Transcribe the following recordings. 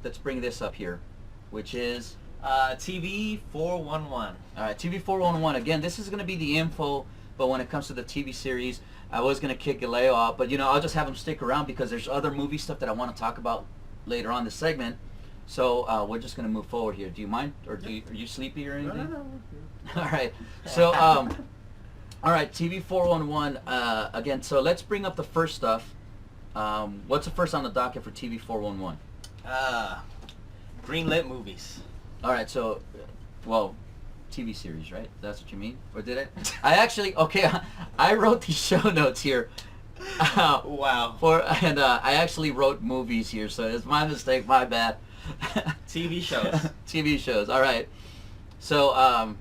let's bring this up here, which is TV 411. all right. TV 411. Again, this is going to be the info, but when it comes to the TV series, I was going to kick Galeo out, but I'll just have him stick around because there's other movie stuff that I want to talk about later on this segment. So we're just going to move forward here. Do you mind, or are you sleepy or anything? No. All right. So all right, TV 411. Again, so let's bring up the first stuff. What's the first on the docket for TV 411? Greenlit movies. All right, so, well, TV series, right? That's what you mean? Or did I? I actually, okay, I wrote these show notes here. Wow. And I actually wrote movies here, so it's my mistake, my bad. TV shows. TV shows, all right. So,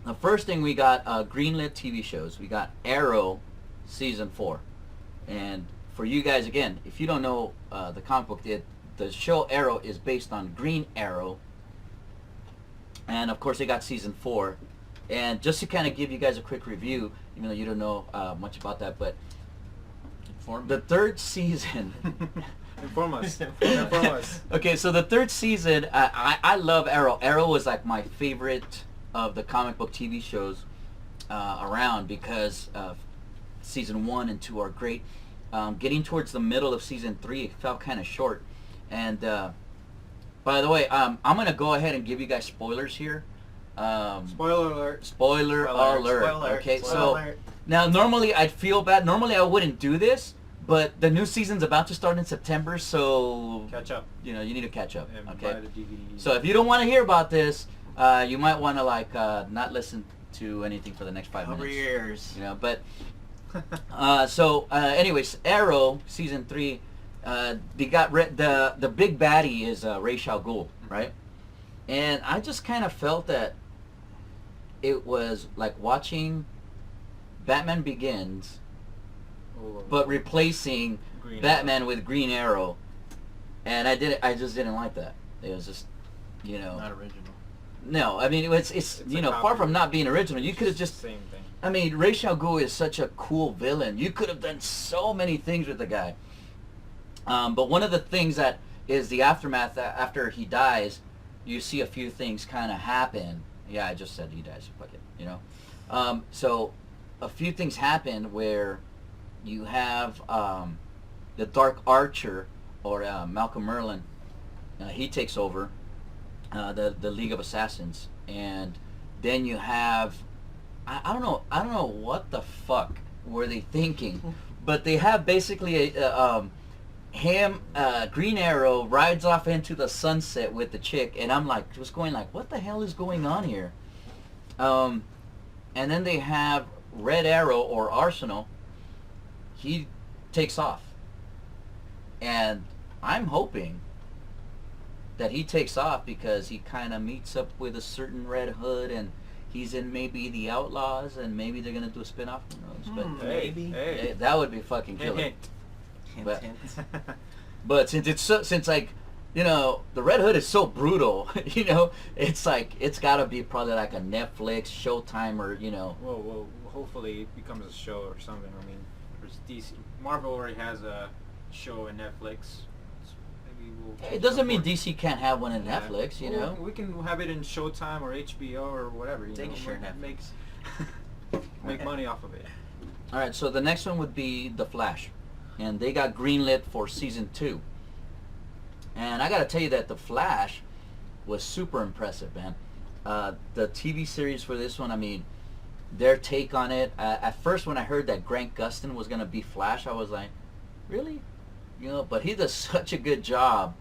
the first thing we got, greenlit TV shows. We got Arrow, Season 4. And for you guys, again, if you don't know the comic book, the show Arrow is based on Green Arrow. And of course they got Season 4. And just to kind of give you guys a quick review, even though you don't know much about that, but the third season... Inform us. Inform us. Okay, so the third season, I love Arrow. Arrow was like my favorite of the comic book TV shows around because Season 1 and 2 are great. Getting towards the middle of Season 3, it felt kind of short. And by the way, I'm going to go ahead and give you guys spoilers here. Spoiler alert. Spoiler alert. Okay, so now normally I'd feel bad. Normally I wouldn't do this, but the new season's about to start in September, so Catch up. you need to catch up. And Okay. buy the DVD. So if you don't want to hear about this, you might want to not listen to anything for the next 5 minutes. Cover your ears. But anyways, Arrow Season 3. They got the big baddie is Ra's-al-Ghul, right? And I just kind of felt that it was like watching Batman Begins, but replacing Green Batman with Green Arrow, and I just didn't like that. It was just, Not original. no. I mean, it's a far copy. from not being original. You could have just. Same thing. I mean, Ra's-al-Ghul is such a cool villain. You could have done so many things with the guy. But one of the things that is the aftermath after he dies, you see a few things kind of happen. Yeah, I just said he dies. Fuck it, So a few things happen where you have the Dark Archer, or Malcolm Merlin. He takes over the League of Assassins, and then you have I don't know what the fuck were they thinking, but they have basically Green Arrow rides off into the sunset with the chick, and I'm like, just going like, what the hell is going on here? And then they have Red Arrow, or Arsenal. He takes off, and I'm hoping that he takes off because he kind of meets up with a certain Red Hood, and he's in maybe the Outlaws, and maybe they're gonna do a spin-off. Who knows? But Maybe. Hey. that would be fucking killer. Hint, But- Hint. But since like, the Red Hood is so brutal, it's like it's gotta be probably like a Netflix, Showtime, or Well, hopefully it becomes a show or something. I mean, there's DC. Marvel already has a show in Netflix. Maybe we'll. it doesn't mean support- DC can't have one in Yeah. Netflix, Well, we can have it in Showtime or HBO or whatever. Take a share Netflix. Makes make money off of it. All right, so the next one would be The Flash, and they got greenlit for Season 2. And I got to tell you that The Flash was super impressive, man. The TV series for this one, I mean, their take on it. At first, when I heard that Grant Gustin was going to be Flash, I was like, really? But he does such a good job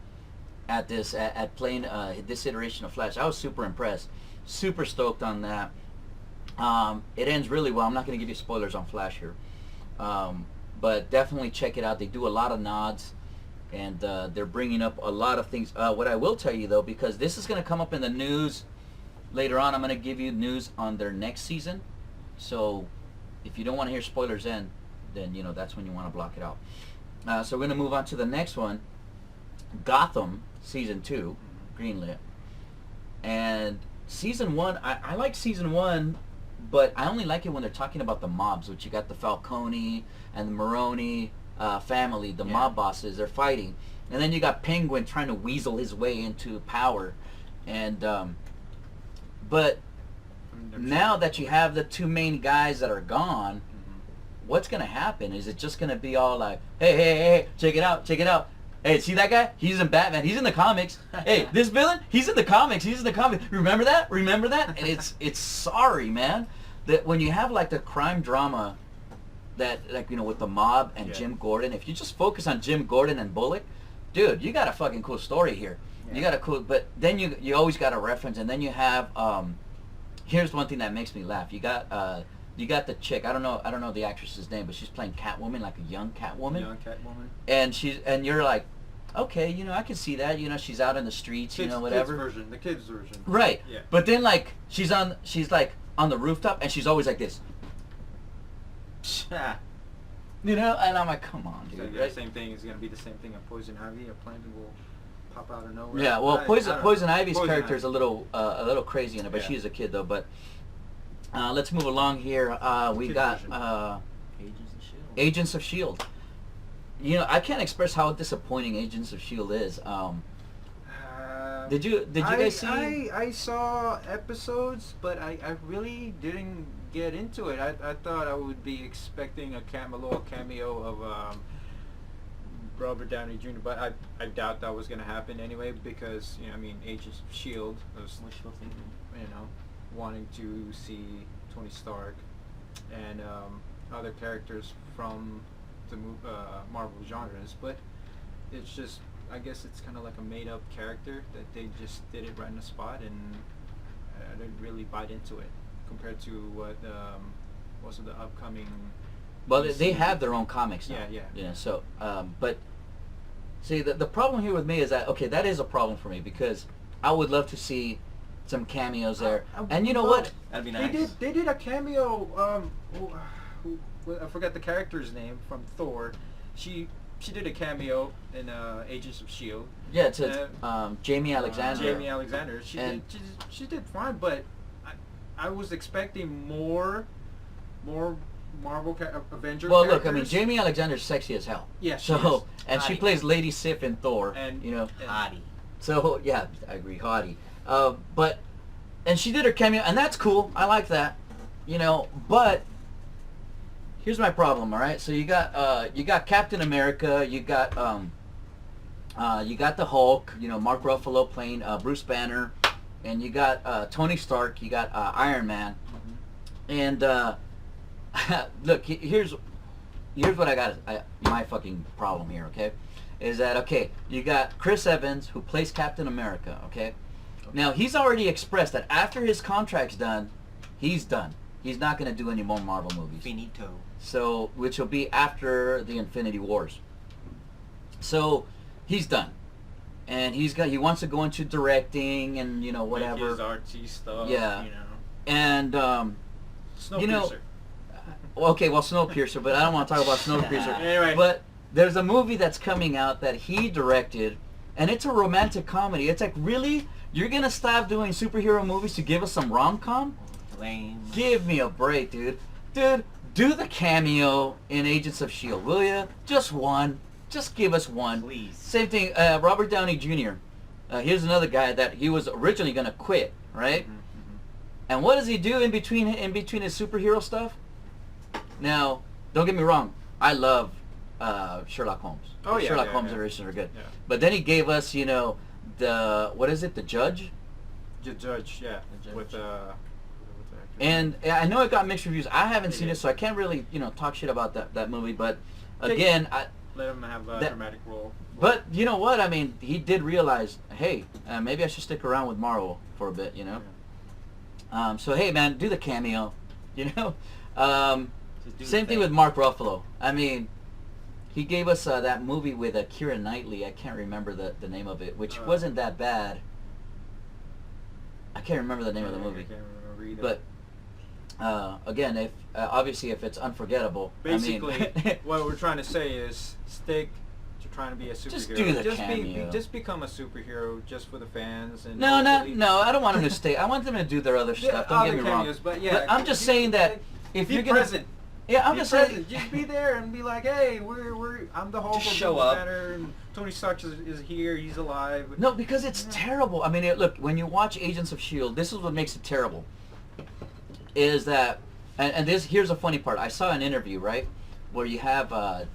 at this, at playing this iteration of Flash. I was super impressed, super stoked on that. It ends really well. I'm not going to give you spoilers on Flash here, but definitely check it out. They do a lot of nods, and they're bringing up a lot of things. What I will tell you, though, because this is going to come up in the news later on, I'm going to give you news on their next season. So if you don't want to hear spoilers then that's when you want to block it out. So we're going to move on to the next one, Gotham Season 2, greenlit. And Season 1, I like Season 1, but I only like it when they're talking about the mobs, which you got the Falcone and the Maroni family, the Yeah. mob bosses. They're fighting, and then you got Penguin trying to weasel his way into power, and but now that you have the two main guys that are gone, what's gonna happen? Is it just gonna be all like, hey, check it out, Hey, see that guy? He's in Batman. He's in the comics. Hey, this villain? He's in the comics. Remember that? And it's sorry, man, that when you have like the crime drama, that like with the mob and Jim Gordon, if you just focus on Jim Gordon and Bullock, dude, you got a fucking cool story here. Yeah. You got a cool, but then you always got a reference, and then you have here's one thing that makes me laugh. You got the chick. I don't know the actress's name, but she's playing Catwoman, like a young Catwoman. And you're like, okay, I can see that. She's out in the streets, whatever. The kids version. Right. Yeah. But then like she's like on the rooftop, and she's always like this. And I'm like, come on, dude. So, right? Same thing is gonna be the same thing on Poison Ivy. A plant will pop out of nowhere. Yeah. Well, Poison Ivy's Poison character is Ivy. a little crazy in it, but she is a kid though. But let's move along here. We got Agents of S.H.I.E.L.D. I can't express how disappointing Agents of S.H.I.E.L.D. is. Did you guys see? I saw episodes, but I really didn't get into it. I thought I would be expecting a little cameo of Robert Downey Jr., but I doubt that was going to happen anyway, because Agents of S.H.I.E.L.D. was wishful thinking, wanting to see Tony Stark and other characters from the Marvel genres, but it's just, I guess it's kind of like a made-up character that they just did it right in the spot, and I didn't really bite into it compared to what most of the upcoming. Well, they have their own comics now. Yeah. So, but see, the problem here with me is that that is a problem for me, because I would love to see some cameos there, and you know what? That'd be nice. They did a cameo. I forgot the character's name from Thor. She did a cameo in Agents of S.H.I.E.L.D. Yeah, it's Jamie Alexander. Jamie Alexander. She did fine, but I was expecting more Marvel Avengers. Well, characters. look, Jamie Alexander's sexy as hell. Yeah, she is. And she plays Lady Sif in Thor. And hottie. So yeah, I agree, hottie. And she did her cameo, and that's cool. I like that. But here's my problem. All right, so you got Captain America, you got the Hulk, Mark Ruffalo playing Bruce Banner, and you got Tony Stark, you got Iron Man, and look, here's what I got. My fucking problem here, okay, is that you got Chris Evans, who plays Captain America, okay. Now he's already expressed that after his contract's done, he's done. He's not going to do any more Marvel movies. Finito. So, which will be after the Infinity Wars. So, he's done, and he wants to go into directing and whatever. Make his artsy stuff. Yeah. And Snowpiercer. Okay, well, Snowpiercer, but I don't want to talk about Snowpiercer. Anyway. But there's a movie that's coming out that he directed, and it's a romantic comedy. It's like, really? You're gonna stop doing superhero movies to give us some rom-com? Lame. Give me a break, dude. Dude, do the cameo in Agents of S.H.I.E.L.D., will ya? Just one. Just give us one. Please. Same thing, Robert Downey Jr. Here's another guy that he was originally gonna quit, right? Mm-hmm. And what does he do in between his superhero stuff? Now, don't get me wrong. I love Sherlock Holmes. Oh, yeah. Sherlock Holmes iterations are good. Yeah. But then he gave us, the Judge? The Judge, yeah. The Judge. With And I know it got mixed reviews. I haven't seen it, so I can't really, talk shit about that movie. But again, let him have a dramatic role. But you know what? He did realize, hey, maybe I should stick around with Marvel for a bit, Yeah. So hey, man, do the cameo, Same thing thing. with Mark Ruffalo. He gave us that movie with Keira Knightley. I can't remember the name of it, which wasn't that bad. I can't remember the name of the movie. I can't remember either. But again, if obviously if it's unforgettable, basically what we're trying to say is stick to trying to be a superhero. Just do the cameo. Just become a superhero just for the fans. And no, I don't want them to stay. I want them to do their other stuff. Don't get me wrong. But yeah, I'm just saying that if be you're gonna present. Yeah, I'm Be just saying. present. Just be there and be like, hey, I'm the Hulk. Just of show Bruce up. Banner, and Tony Stark is here. He's alive. No, because it's terrible. I mean, look, when you watch Agents of S.H.I.E.L.D., this is what makes it terrible. Is that, and here's a funny part. I saw an interview, right, where you have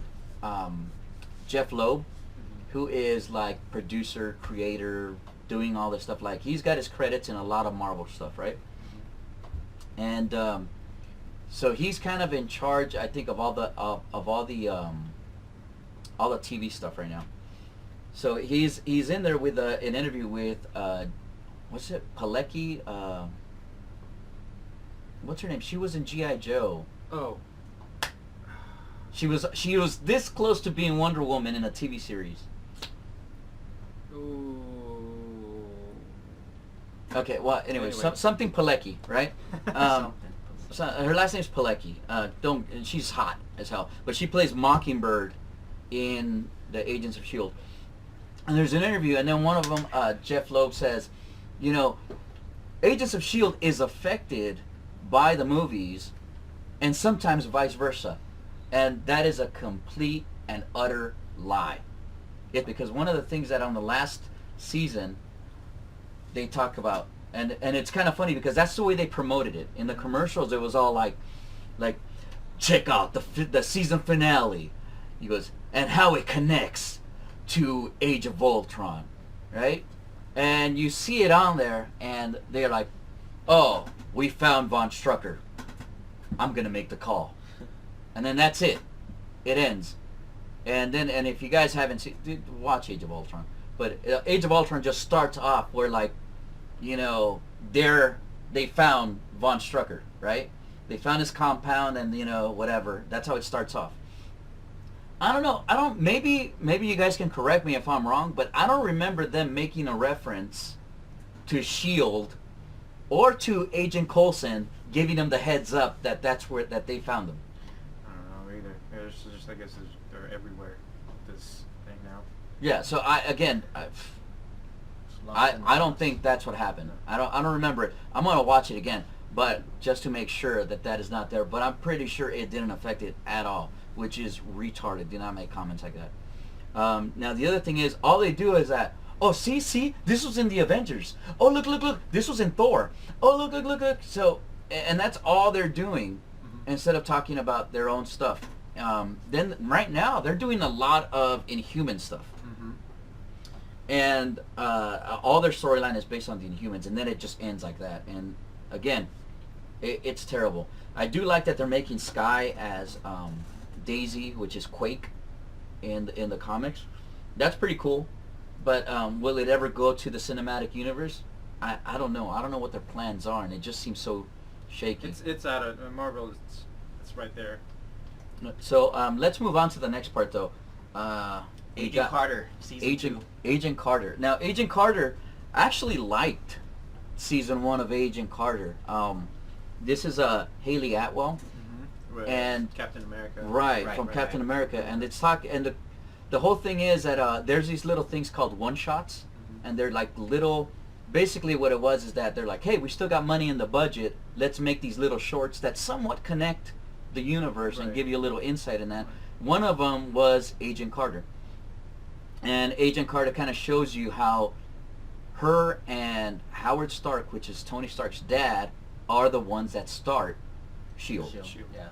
Jeff Loeb, who is like producer, creator, doing all this stuff. Like, he's got his credits in a lot of Marvel stuff, right? And so he's kind of in charge, I think, of all the TV stuff right now. So he's in there with an interview with what's it, Pilecki? What's her name? She was in G.I. Joe. Oh. She was this close to being Wonder Woman in a TV series. Ooh. Okay, well, anyway. Anyway. Something Pilecki, right? Something. So her last name's Pilecki. And she's hot as hell, but she plays Mockingbird in the Agents of S.H.I.E.L.D. And there's an interview, and then one of them, Jeff Loeb says, you know, Agents of S.H.I.E.L.D. is affected by the movies, and sometimes vice versa, and that is a complete and utter lie. It's because one of the things that on the last season they talk about, and it's kind of funny because that's the way they promoted it. In the commercials, it was all like check out the season finale. He goes, and how it connects to Age of Ultron, right? And you see it on there, and they're like, oh, we found Von Strucker. I'm gonna make the call, and then that's it. It ends, and if you guys haven't seen, watch Age of Ultron. But Age of Ultron just starts off where, like, you know, they found Von Strucker, right? They found his compound, and you know, whatever. That's how it starts off. I don't know. Maybe you guys can correct me if I'm wrong, but I don't remember them making a reference to S.H.I.E.L.D. or to Agent Coulson giving them the heads up that they found them. I don't know either. It's just, I guess they're everywhere. This thing now. Yeah. So I don't think that's what happened. I don't remember it. I'm gonna watch it again, but just to make sure that is not there. But I'm pretty sure it didn't affect it at all, which is retarded. Do not make comments like that. Now the other thing is, all they do is that, oh, see, this was in the Avengers. Oh, look, this was in Thor. Oh, look. So, and that's all they're doing, instead of talking about their own stuff. Then right now they're doing a lot of Inhuman stuff. And all their storyline is based on the Inhumans, and then it just ends like that. And again, it's terrible. I do like that they're making Sky as Daisy, which is Quake, in the comics. That's pretty cool. But will it ever go to the cinematic universe? I don't know. I don't know what their plans are, and it just seems so shaky. It's out of Marvel. It's right there. So let's move on to the next part, though. Agent Carter, season 2. Agent Carter. Now, Agent Carter, I actually liked season 1 of Agent Carter. This is Haley Atwell, Right. and Captain America. Right, from Captain America, and it's the whole thing is that there's these little things called one-shots, and they're like little. Basically, what it was is that they're like, hey, we still got money in the budget. Let's make these little shorts that somewhat connect the universe and give you a little insight in that. One of them was Agent Carter. And Agent Carter kind of shows you how her and Howard Stark, which is Tony Stark's dad, are the ones that start S.H.I.E.L.D. Yeah.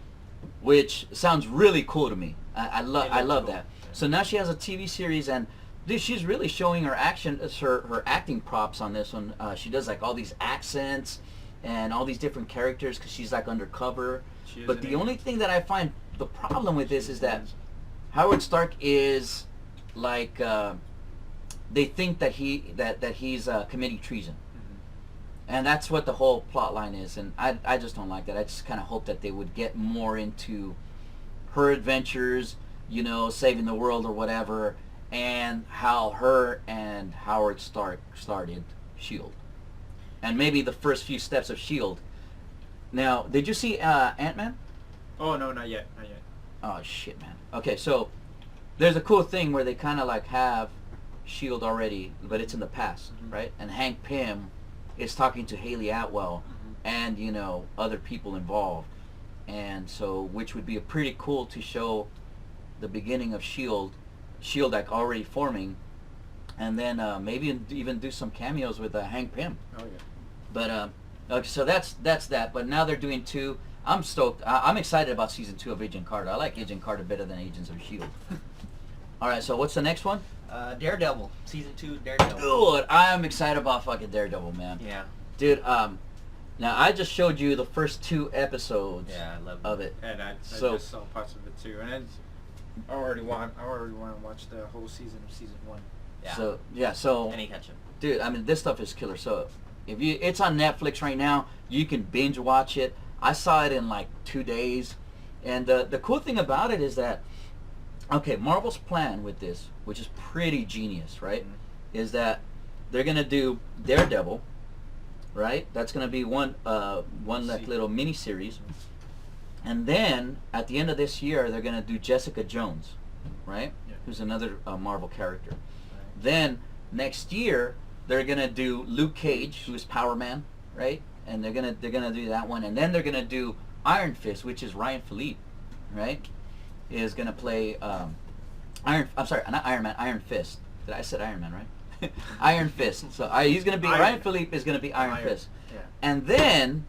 Which sounds really cool to me. I love cool. that. So now she has a TV series, and dude, she's really showing her her acting props on this one. She does like all these accents and all these different characters because she's like undercover. But the only thing that I find the problem with this is that Howard Stark is like they think that he's committing treason, and that's what the whole plot line is. And I just don't like that. I just kind of hope that they would get more into her adventures, you know, saving the world or whatever, and how her and Howard Stark started S.H.I.E.L.D. and maybe the first few steps of S.H.I.E.L.D. Now, did you see Ant-Man? Oh no, not yet. Oh shit, man. Okay, so there's a cool thing where they kind of like have S.H.I.E.L.D. already, but it's in the past, right? And Hank Pym is talking to Haley Atwell and, you know, other people involved. and so which would be a pretty cool to show the beginning of Shield like already forming, and then maybe even do some cameos with Hank Pym. Oh yeah. But okay, so that's that. But now they're doing 2. I'm stoked. I'm excited about season 2 of Agent Carter. I like Agent Carter better than Agents of S.H.I.E.L.D. All right, so what's the next one? Daredevil, season 2, Daredevil. Dude, I'm excited about fucking Daredevil, man. Yeah. Dude, now I just showed you the first 2 episodes Yeah, I love of it. And I So- just saw parts of it too, and I already want to watch the whole season of season 1. Yeah. So Any ketchup. dude, I mean, this stuff is killer. So if it's on Netflix right now, you can binge watch it. I saw it in like 2 days, and the cool thing about it is that, okay, Marvel's plan with this, which is pretty genius, right, is that they're gonna do Daredevil, right? That's gonna be one like little mini series, and then at the end of this year, they're gonna do Jessica Jones, right? Yeah. Who's another Marvel character. Then next year they're gonna do Luke Cage, who is Power Man, right? And they're gonna do that one, and then they're gonna do Iron Fist, which is Ryan Philippe, right? Is gonna play I'm sorry, not Iron Man, Iron Fist. I said Iron Man, right? Iron Fist. So he's gonna be Ryan Philippe is gonna be Iron Fist, Yeah. and then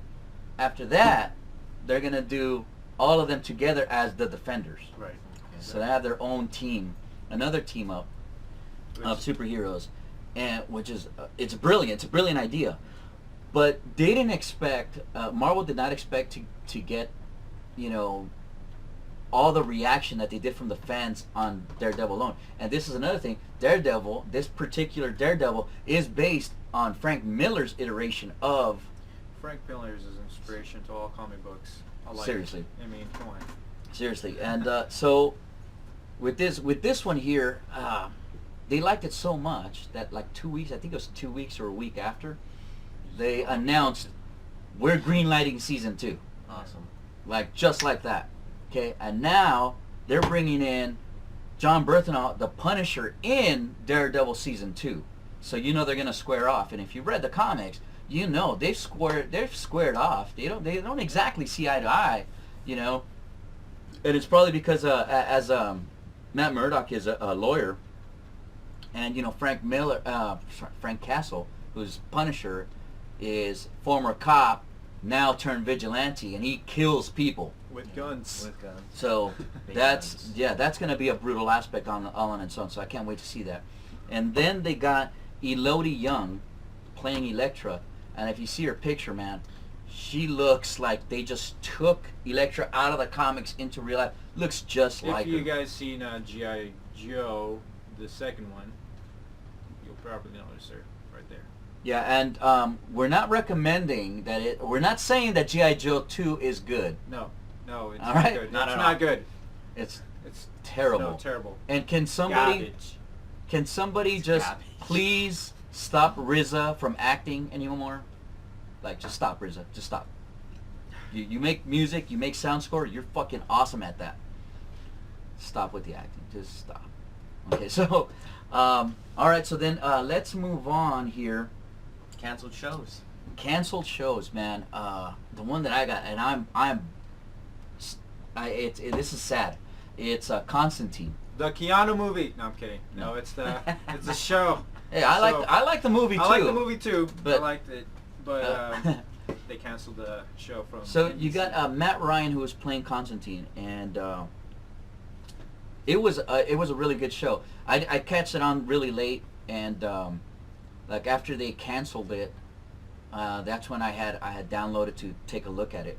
after that they're gonna do all of them together as the Defenders. Right. So they have their own team, another team up of superheroes, and which is it's brilliant. It's a brilliant idea, but they didn't expect Marvel did not expect to get, you know, all the reaction that they did from the fans on Daredevil alone. And this is another thing. Daredevil, this particular Daredevil, is based on Frank Miller's iteration of. Frank Miller is his inspiration to all comic books. I like Seriously. It. I mean, come on. Seriously, and so with this one here, they liked it so much that like 2 weeks, I think it was 2 weeks or a week after, they announced we're greenlighting season 2, Awesome. like just like that. Okay, and now they're bringing in John Berthenol, the Punisher, in Daredevil season 2. So you know they're gonna square off, and if you've read the comics, you know they've squared off. They don't exactly see eye to eye, you know. And it's probably because as Matt Murdock is a lawyer, and you know Frank Castle, who's Punisher, is former cop, now turned vigilante, and he kills people. With guns. With guns. So Big that's guns. that's going to be a brutal aspect on its own. So I can't wait to see that. And then they got Elodie Young playing Elektra, and if you see her picture, man, she looks like they just took Elektra out of the comics into real life. Looks just like If you her. guys seen G.I. Joe, the second one, you'll probably notice her right there. Yeah, and we're not recommending that it. We're not saying that G.I. Joe 2 is good. No, it's All not right. good. Not It's at not all. good. It's It's terrible. No, terrible. And can somebody It's just garbage. please stop RZA from acting anymore? Like, just stop, RZA. Just stop. You make music, you make sound score, you're fucking awesome at that. Stop with the acting. Just stop. Okay, so, all right, so then let's move on here. Canceled shows. Canceled shows, man. The one that I got, and this is sad. It's Constantine. The Keanu movie. No, I'm kidding. No, it's a show. Hey, I like the movie too. I like the movie too. But- I liked it, but they canceled the show from. So you NBC. got Matt Ryan, who was playing Constantine, and it was a really good show. I catch it on really late, and like after they canceled it, that's when I had downloaded to take a look at it,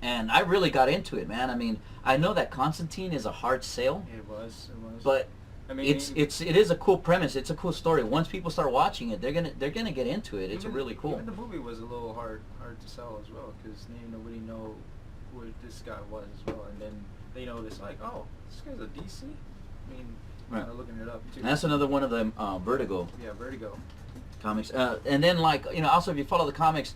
and I really got into it, man. I mean, I know that Constantine is a hard sell, It was. but I mean, it is a cool premise. It's a cool story. Once people start watching it, they're gonna get into it. It's really cool. Even the movie was a little hard to sell as well, because nobody know who this guy was as well, and then they notice like, oh, this guy's a DC. I mean, Right. looking it up too. And that's another one of them Vertigo Yeah, Vertigo. comics. And then like, you know, also if you follow the comics,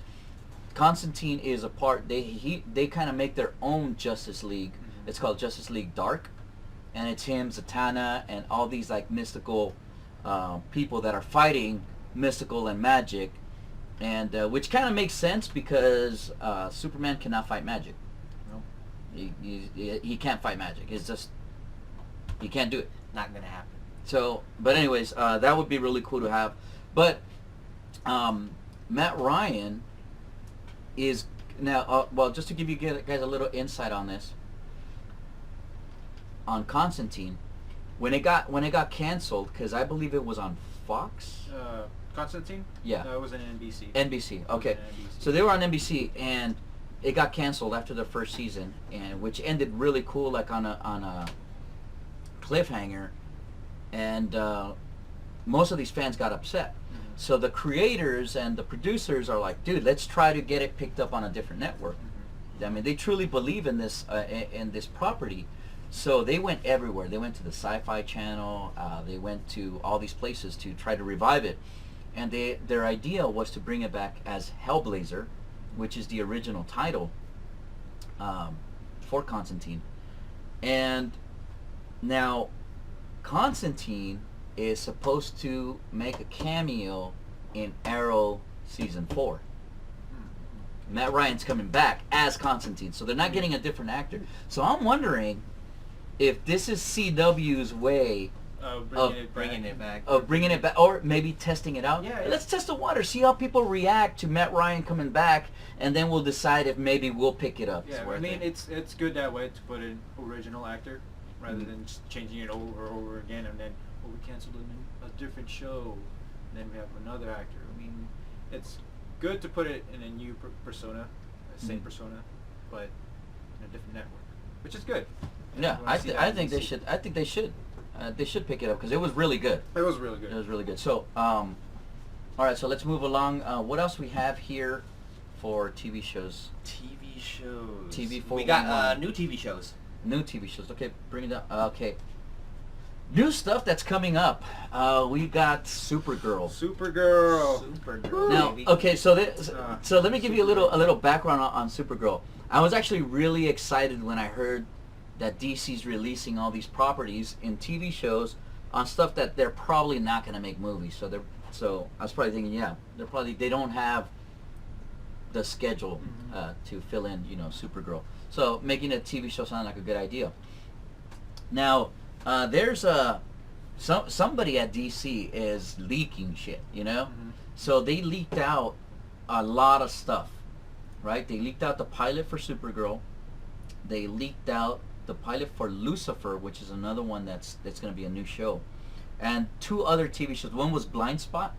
Constantine is a part. They kind of make their own Justice League. Mhm. It's called Justice League Dark, and it's him, Zatanna, and all these like mystical people that are fighting mystical and magic, and which kind of makes sense because Superman cannot fight magic. He can't fight magic. It's just he can't do it. Not gonna happen. So, but anyways, that would be really cool to have. But Matt Ryan is now. Well, just to give you guys a little insight on this, on Constantine, when it got canceled, because I believe it was on Fox. Constantine? Yeah. No, it was an NBC. NBC. Okay. It was an NBC. So they were on NBC, and it got canceled after the first season, and which ended really cool, like on a cliffhanger, and most of these fans got upset. Mhm. So the creators and the producers are like, dude, let's try to get it picked up on a different network. Mhm. I mean, they truly believe in this property. So they went everywhere. They went to the Sci-Fi Channel. They went to all these places to try to revive it. And their idea was to bring it back as Hellblazer, which is the original title for Constantine. And now Constantine is supposed to make a cameo in Arrow Season 4. Matt Ryan's coming back as Constantine, so they're not getting a different actor. So I'm wondering if this is CW's way Bringing it back. of bringing it back, or maybe testing it out. Yeah, Let's test the water, see how people react to Matt Ryan coming back, and then we'll decide if maybe we'll pick it up. Yeah, I mean, it's good that way to put an original actor rather than just changing it over and over again, and then we canceled a different show, and then we have another actor. I mean, it's good to put it in a new persona, same persona, but in a different network, which is good. Yeah, I wanna see that I in think they DC. should. I think they should. They should pick it up because it was really good. It was really good. It was really good. So, all right. So let's move along. What else we have here for TV shows? TV shows. TV We got 411. new TV shows. New TV shows. Okay, bring it up. Okay. New stuff that's coming up. We got Supergirl. Supergirl. Supergirl. Now, baby. okay, so so let me give you a Supergirl. little background on Supergirl. I was actually really excited when I heard that DC's releasing all these properties in TV shows on stuff that they're probably not going to make movies. So I was probably thinking, yeah, they don't have the schedule to fill in, Supergirl. So making a TV show sound like a good idea. Now, there's somebody at DC is leaking shit, So they leaked out a lot of stuff, right? They leaked out the pilot for Supergirl. They leaked out the pilot for Lucifer, which is another one that's going to be a new show, and 2 other TV shows. One was Blind Spot.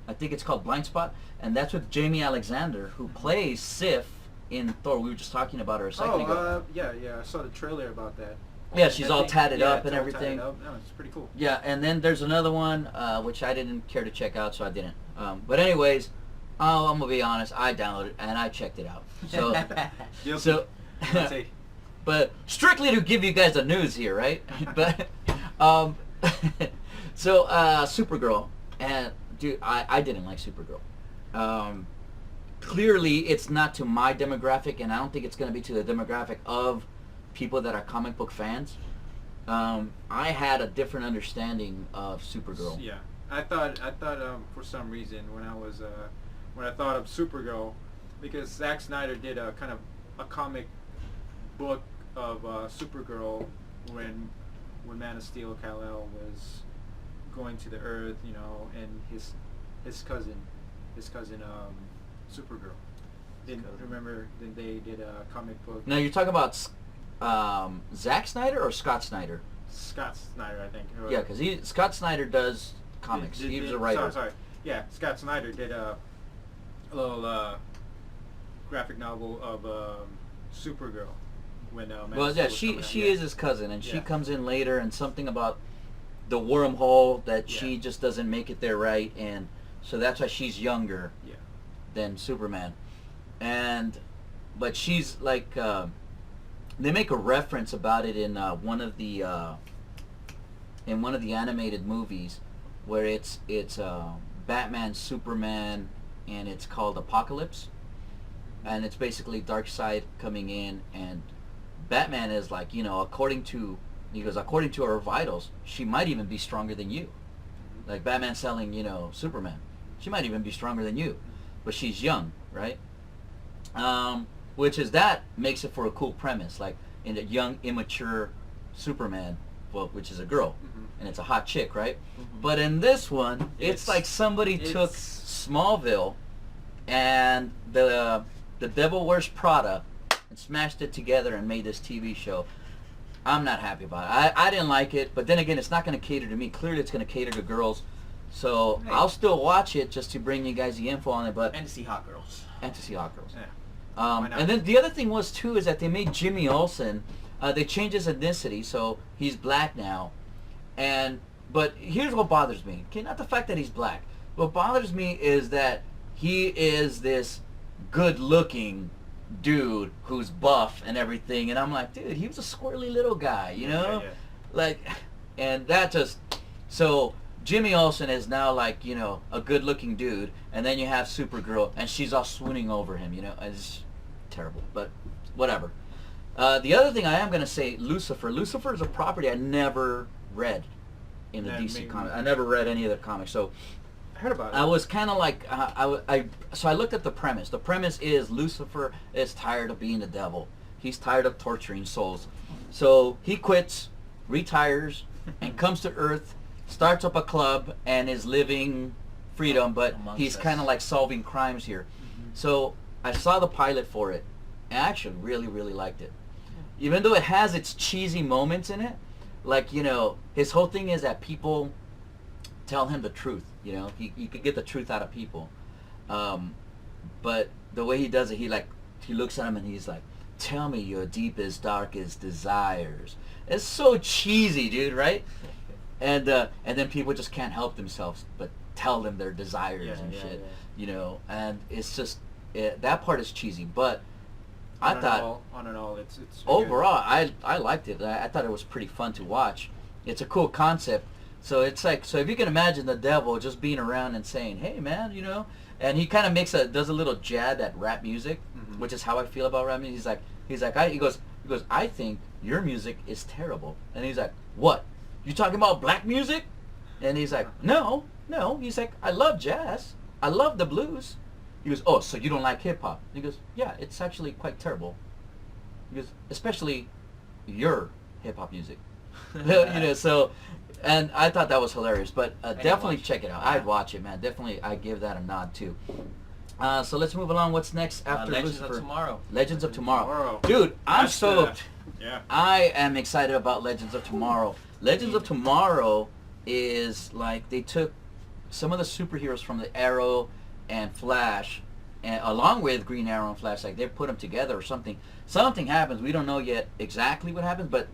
I think it's called Blind Spot, and that's with Jamie Alexander, who plays Sif in Thor. We were just talking about her a second ago. Yeah, I saw the trailer about that. Yeah, she's all thing- tatted yeah, up it's and all everything. tatted up. No, it's pretty cool. Yeah, and then there's another one which I didn't care to check out, so I didn't. But anyways, I'm gonna be honest. I downloaded it and I checked it out. So, Guilty. so, I'd say. but strictly to give you guys the news here, right? But so Supergirl, and dude, I didn't like Supergirl. Clearly, it's not to my demographic, and I don't think it's gonna be to the demographic of people that are comic book fans. I had a different understanding of Supergirl. Yeah, I thought for some reason when I thought of Supergirl, because Zack Snyder did a kind of a comic book of Supergirl when Man of Steel Kal-El was going to the Earth, and his cousin Supergirl. Remember that they did a comic book. Now you're talking about Zack Snyder or Scott Snyder? Scott Snyder, I think. Yeah, because Scott Snyder does comics. He was a writer. Sorry. Yeah, Scott Snyder did a little graphic novel of Supergirl when Man Well, of yeah, Steel was she coming out. is his cousin, and she Yeah. comes in later, and something about the wormhole that she Yeah. just doesn't make it there right, and so that's why she's younger Yeah. than Superman. But she's like, they make a reference about it in one of the animated movies, where it's Batman, Superman, and it's called Apocalypse, and it's basically Darkseid coming in, and Batman is like, according to our vitals, she might even be stronger than you. Like Batman selling, Superman, she might even be stronger than you, but she's young, right? which is that makes it for a cool premise, like in a young, immature Superman, well, which is a girl, and it's a hot chick, right? But in this one, it's like somebody took Smallville and the Devil Wears Prada and smashed it together and made this TV show. I'm not happy about it. I didn't like it, but then again, it's not going to cater to me. Clearly, it's going to cater to girls. So I'll still watch it just to bring you guys the info on it, but And to see hot girls. and to see hot girls. Yeah. And then the other thing was too is that they made Jimmy Olsen. They changed his ethnicity, so he's black now. But here's what bothers me. Okay, not the fact that he's black. What bothers me is that he is this good-looking dude who's buff and everything, and I'm like, dude, he was a squirrely little guy, you know? Yeah. Like, and that just so. Jimmy Olsen is now like, you know, a good-looking dude, and then you have Supergirl, and she's all swooning over him, you know. It's terrible, but whatever. The other thing I am going to say, Lucifer. Lucifer is a property I never read in the DC comics. I never read any of the comics, so I heard about it. I was kind of like, so I looked at the premise. The premise is Lucifer is tired of being the devil. He's tired of torturing souls. So he quits, retires, and comes to Earth, starts up a club, and is living freedom, but he's kind of like solving crimes here. So I saw the pilot for it, and I actually really, really liked it. Even though it has its cheesy moments in it, like, you know, his whole thing is that people tell him the truth, you know, he could get the truth out of people. But the way he does it, he looks at him and he's like, tell me your deepest, darkest desires. It's so cheesy, dude, right? And then people just can't help themselves but tell them their desires and shit, you know, and it's just, that part is cheesy, but I thought on and all, it's overall, I liked it. I thought it was pretty fun to watch. It's a cool concept. So it's like, so if you can imagine the devil just being around and saying, hey man, you know, and he kind of does a little jab at rap music, which is how I feel about rap music. He goes, I think your music is terrible. And he's like, what? You talking about black music? And he's like, no. He's like, I love jazz. I love the blues. He goes, oh, so you don't like hip-hop? He goes, yeah, it's actually quite terrible. He goes, especially your hip-hop music. You know, so, and I thought that was hilarious, but definitely check it out. I'd watch it, man. Definitely, I give that a nod, too. So let's move along. What's next after Legends Lucifer? of Tomorrow. Legends of Tomorrow. Dude, I'm stoked. Yeah. I am excited about Legends of Tomorrow. Legends of Tomorrow is like they took some of the superheroes from the Arrow and Flash, and along with Green Arrow and Flash, like they put them together or something. Something happens. We don't know yet exactly what happens, but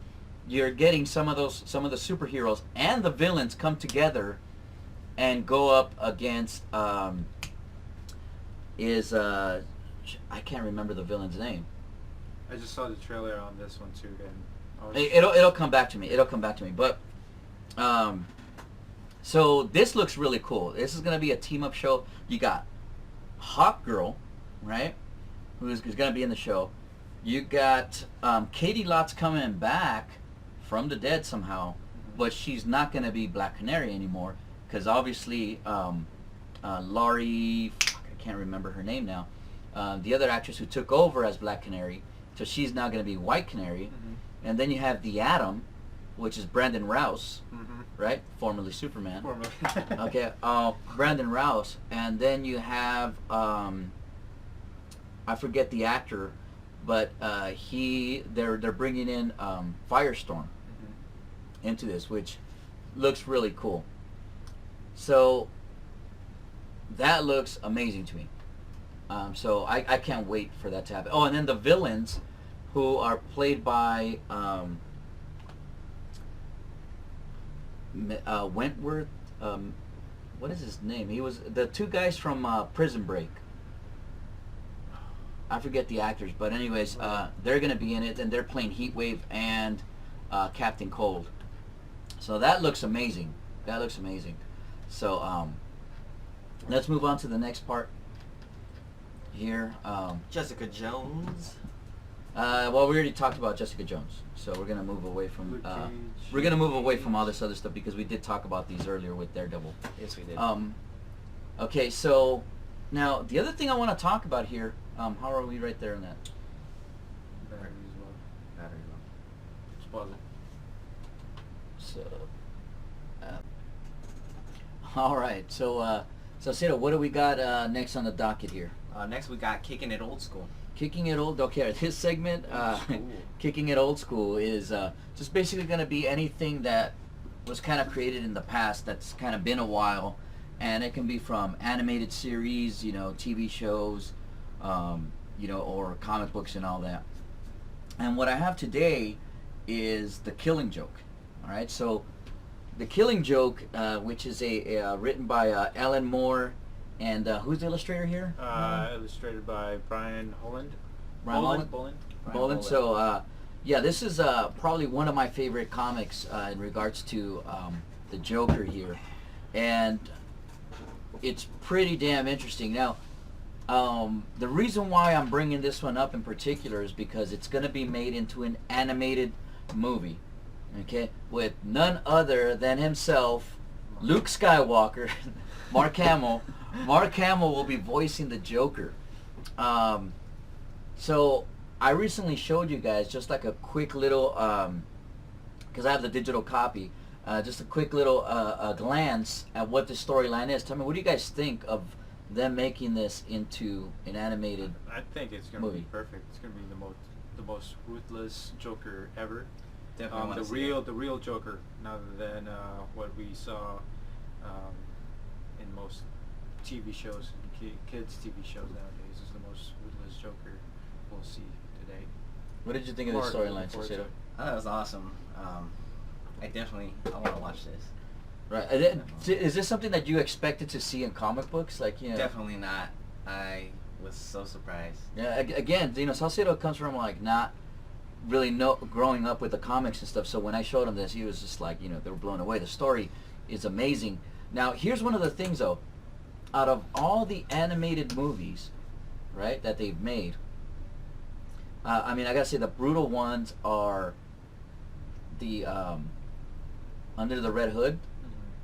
you're getting some of the superheroes and the villains come together and go up against I can't remember the villain's name. I just saw the trailer on this one too, and It'll come back to me. But so this looks really cool. This is gonna be a team up show. You got Hawk Girl, right? Who's gonna be in the show. You got Katie Lott's coming back from the dead somehow, but she's not gonna be Black Canary anymore because obviously Laurie, I can't remember her name now. The other actress who took over as Black Canary, so she's now gonna be White Canary. And then you have the Atom, which is Brandon Rouse, right? Formerly Superman. Okay, Brandon Rouse. And then you have, I forget the actor, but they're bringing in Firestorm into this, which looks really cool. So that looks amazing to me. So I can't wait for that to happen. Oh, and then the villains, who are played by Wentworth. What is his name? He was the two guys from Prison Break. I forget the actors, but anyways, they're going to be in it, and they're playing Heatwave and Captain Cold. So that looks amazing. So let's move on to the next part here. Jessica Jones. Well, we already talked about Jessica Jones, so we're gonna move away from all this other stuff because we did talk about these earlier with Daredevil. Yes, we did. Okay, so now the other thing I want to talk about here. How are we right there in that? battery as well. Battery low. Just pause it. So, all right. So, Sito, what do we got next on the docket here? Next we got Kicking It Old School. Kicking It Old. Okay, this segment, Kicking It Old School, is just basically going to be anything that was kind of created in the past that's kind of been a while, and it can be from animated series, TV shows, or comic books and all that. And what I have today is The Killing Joke. All right, so The Killing Joke, which is written by Alan Moore, and who's the illustrator here? Illustrated by Brian Holland. Brian Boland. Boland. So, this is probably one of my favorite comics in regards to the Joker here, and it's pretty damn interesting. Now, the reason why I'm bringing this one up in particular is because it's going to be made into an animated movie, okay, with none other than himself, Luke Skywalker, Mark Hamill. Mark Hamill will be voicing the Joker. So I recently showed you guys just like a quick little, because I have the digital copy, just a quick little glance at what the storyline is. Tell me, what do you guys think of them making this into an animated I think it's going to movie? be perfect. It's going to be the most ruthless Joker ever. Definitely The real Joker, rather than what we saw in most TV shows, kids TV shows nowadays. Is the most ruthless Joker we'll see today. What did you think of the storyline, Cicero? I thought it was awesome. I want to watch this. Right. Is this something that you expected to see in comic books? Like, Definitely not. I was so surprised. Yeah. Again, Salcedo comes from like not really growing up with the comics and stuff. So when I showed him this, he was just like, they were blown away. The story is amazing. Now, here's one of the things though. Out of all the animated movies, right, that they've made, I gotta say the brutal ones are the Under the Red Hood,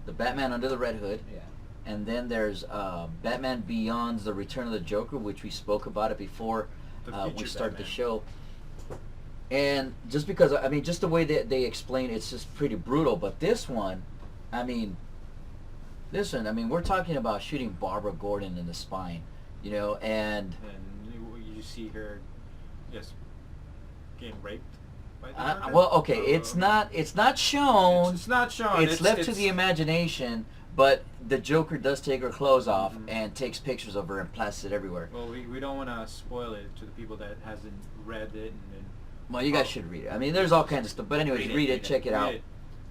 the Batman Under the Red Hood, Yeah. and then there's Batman Beyond's The Return of the Joker, which we spoke about it before we started the show. And just because, just the way that they explain it's just pretty brutal. But this one, we're talking about shooting Barbara Gordon in the spine, and you see her just getting raped by the Joker? well, okay, it's not shown. It's not shown. It's left to the imagination, but the Joker does take her clothes off and takes pictures of her and plasts it everywhere. Well, we don't want to spoil it to the people that hasn't read it. Well, you guys should read it. There's all kinds of stuff. But anyways, read it, check it out. Read it.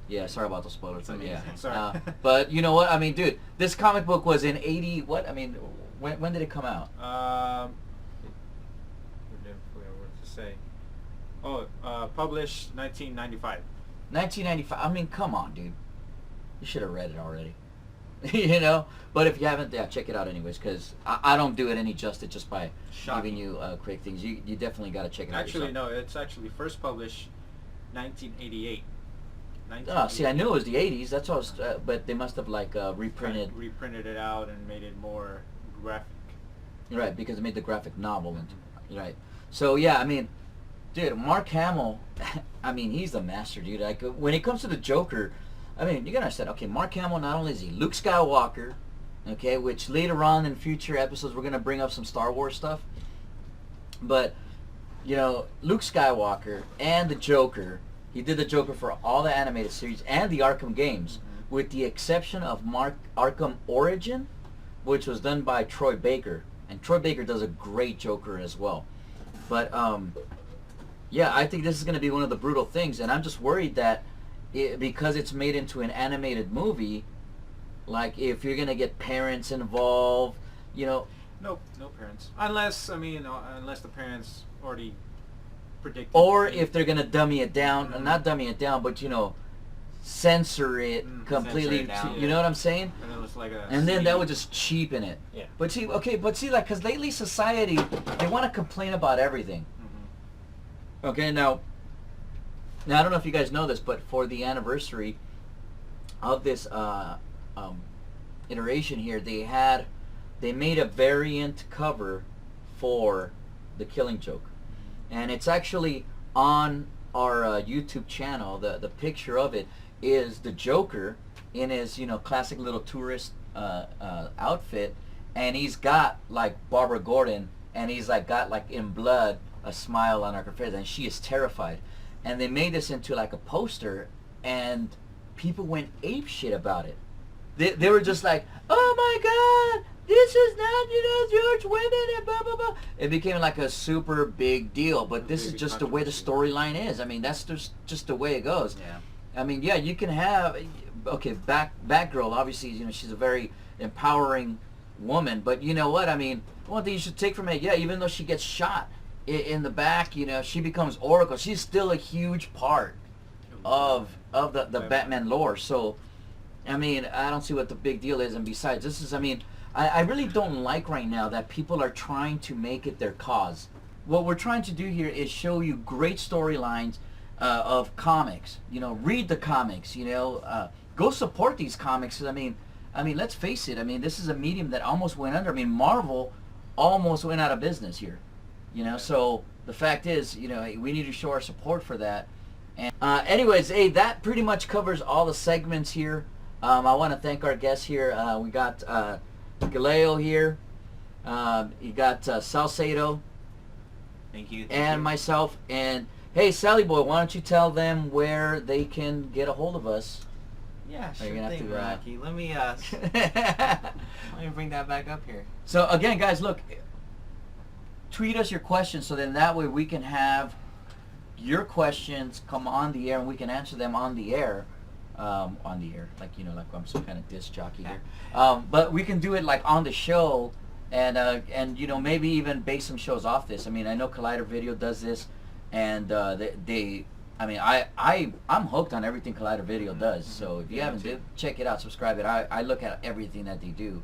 Yeah, sorry about the spoilers. It's But amazing. yeah. Sorry. But you know what? Dude, this comic book was in 80. What? When did it come out? What to say? Published 1995. 1995. Come on, dude. You should have read it already. But if you haven't, yeah, check it out anyways, because I don't do it any justice just by giving you quick things. You definitely got to check it out Actually, yourself. no, it's actually first published 1988. Oh, see, I knew it was the 80s. That's all. But they must have reprinted. Reprinted it out and made it more graphic. Right, because they made the graphic novel. Right. So yeah, dude, Mark Hamill, he's the master, dude. Like when it comes to the Joker, you gotta understand. Okay, Mark Hamill, not only is he Luke Skywalker, okay, which later on in future episodes we're gonna bring up some Star Wars stuff, but Luke Skywalker and the Joker. He did the Joker for all the animated series and the Arkham games, with the exception of Arkham Origin, which was done by Troy Baker, and Troy Baker does a great Joker as well. But yeah, I think this is going to be one of the brutal things, and I'm just worried that because it's made into an animated movie, like if you're going to get parents involved, Nope, no parents. Unless the parents already predicted. Or if they're going to dummy it down, not dummy it down, but censor it completely. Censor it down. You know what I'm saying? And it looks like And then that would just cheapen it. Yeah. But see, because lately society, they want to complain about everything. Okay, now I don't know if you guys know this, but for the anniversary of this iteration here, they made a variant cover for The Killing Joke. and it's actually on our YouTube channel. The picture of it is the Joker in his classic little tourist outfit, and he's got like Barbara Gordon, and he's like got like in blood a smile on her face, and she is terrified. And they made this into like a poster, and people went ape shit about it. They were just like, oh my god, this is not George women and blah blah blah. It became like a super big deal, but this is just the way the storyline is. I mean, that's just the way it goes. Yeah. I mean, yeah, you can have, okay, Batgirl, obviously, she's a very empowering woman, but you know what? I mean, one thing you should take from it, yeah, even though she gets shot in the back, she becomes Oracle. She's still a huge part of the Batman lore. So, I mean, I don't see what the big deal is. And besides, this is, I mean, I really don't like right now that people are trying to make it their cause. What we're trying to do here is show you great storylines of comics. Read the comics. Go support these comics. I mean, let's face it. I mean, this is a medium that almost went under. I mean, Marvel almost went out of business here. So the fact is, we need to show our support for that. And anyways, hey, that pretty much covers all the segments here. I want to thank our guests here. We got Galeo here. You got Salcedo. Thank you. And myself. And hey, Sally Boy, why don't you tell them where they can get a hold of us? Yeah, Are sure you gonna have thing, to, Rocky. Let me bring that back up here. So again, guys, look, tweet us your questions, so then that way we can have your questions come on the air and we can answer them on the air. Like I'm some kind of disc jockey here. But we can do it like on the show, and maybe even base some shows off this. I mean, I know Collider Video does this, and I'm hooked on everything Collider Video does. So if you haven't, check it out, subscribe it. I look at everything that they do.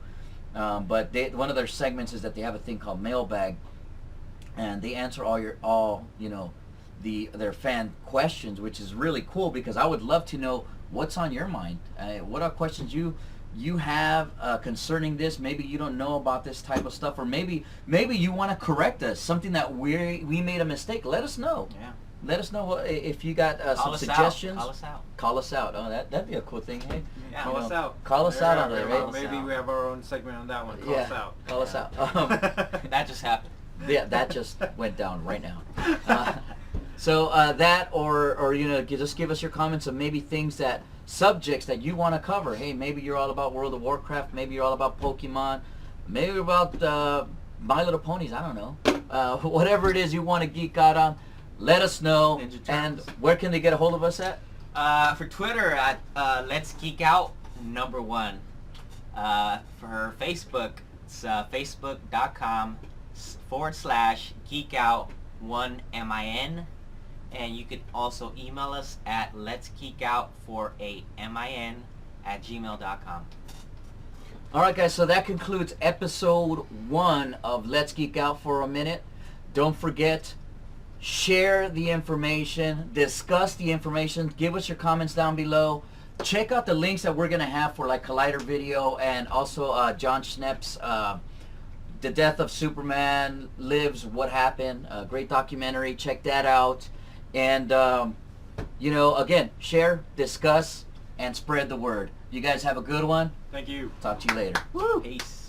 But one of their segments is that they have a thing called Mailbag, and they answer all their fan questions, which is really cool because I would love to know what's on your mind. What are questions you have concerning this? Maybe you don't know about this type of stuff, or maybe you want to correct us, something that we made a mistake. Let us know. Yeah. Let us know if you got some suggestions. Call us out. Call us out. Oh, that'd be a cool thing. Hey, Yeah. Call us out. Call us out on there, right? Maybe we have our own segment on that one. Call us out. Call us out. That just happened. Yeah, that just went down right now. So that, or just give us your comments of maybe subjects that you want to cover. Hey, maybe you're all about World of Warcraft. Maybe you're all about Pokemon. Maybe you're about My Little Ponies. I don't know. Whatever it is you want to geek out on, let us know. And where can they get a hold of us at? For Twitter at Let's Geek Out #1. For Facebook, it's facebook.com/geekout1min. And you could also email us at letsgeekout4amin@gmail.com. All right, guys, so that concludes episode 1 of Let's Geek Out for a Minute. Don't forget, share the information, discuss the information, give us your comments down below. Check out the links that we're going to have for like Collider Video, and also John Schnepp's The Death of Superman Lives, What Happened. A great documentary. Check that out. And, again, share, discuss, and spread the word. You guys have a good one. Thank you. Talk to you later. Woo! Peace.